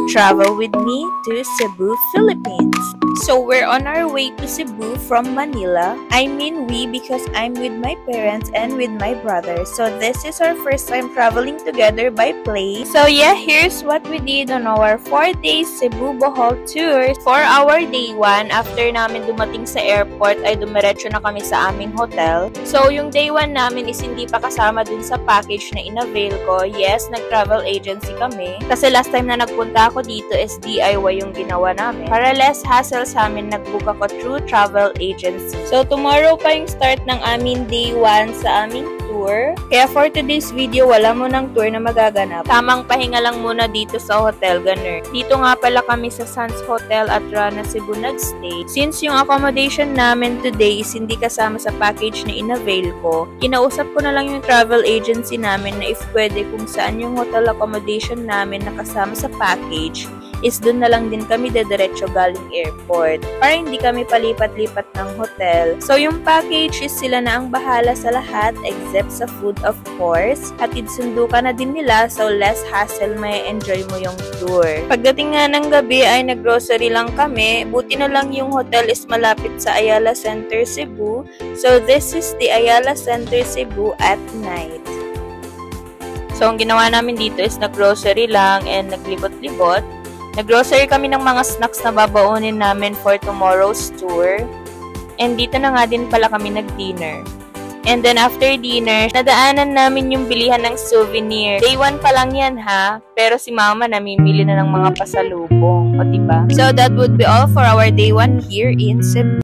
travel with me to Cebu, Philippines. So we're on our way to Cebu from Manila. I mean we because I'm with my parents and with my brother. So this is our first time traveling together by plane. So yeah, here's what we did on our 4-day Cebu Bohol tour. For our day 1, after namin dumating sa airport ay dumiretso na kami sa aming hotel. So yung day 1 namin is hindi pa kasama dun sa package na in-avail ko. Yes, nag-travel agency kami. Kasi last time na nagpunta ako dito is DIY yung ginawa namin. Para less hassle sa amin, nag-book ako through travel agency. So tomorrow pa yung start ng aming day 1 sa aming tour. Kaya for today's video, wala mo ng tour na magaganap. Tamang pahinga lang muna dito sa hotel, ganun. Dito nga pala kami sa Sands Hotel at Rana, Cebu nagstay. Since yung accommodation namin today is hindi kasama sa package na in-avail ko, kinausap ko na lang yung travel agency namin na if pwede kung saan yung hotel accommodation namin na kasama sa package is dun na lang din kami dediretso galing airport para hindi kami palipat-lipat ng hotel. So yung package is sila na ang bahala sa lahat except sa food of course. Hatid sundo ka na din nila so less hassle, may enjoy mo yung tour. Pagdating nga ng gabi ay nag-grocery lang kami. Buti na lang yung hotel is malapit sa Ayala Center, Cebu. So this is the Ayala Center, Cebu at night. So ang ginawa namin dito is nag-grocery lang and naglibot-libot. Nag-grocery kami ng mga snacks na babaunin namin for tomorrow's tour. And dito na nga din pala kami nag-dinner. And then after dinner, nadaanan namin yung bilihan ng souvenir. Day 1 pa lang yan ha, pero si mama namimili na ng mga pasalubong. O diba? So that would be all for our day 1 here in Cebu.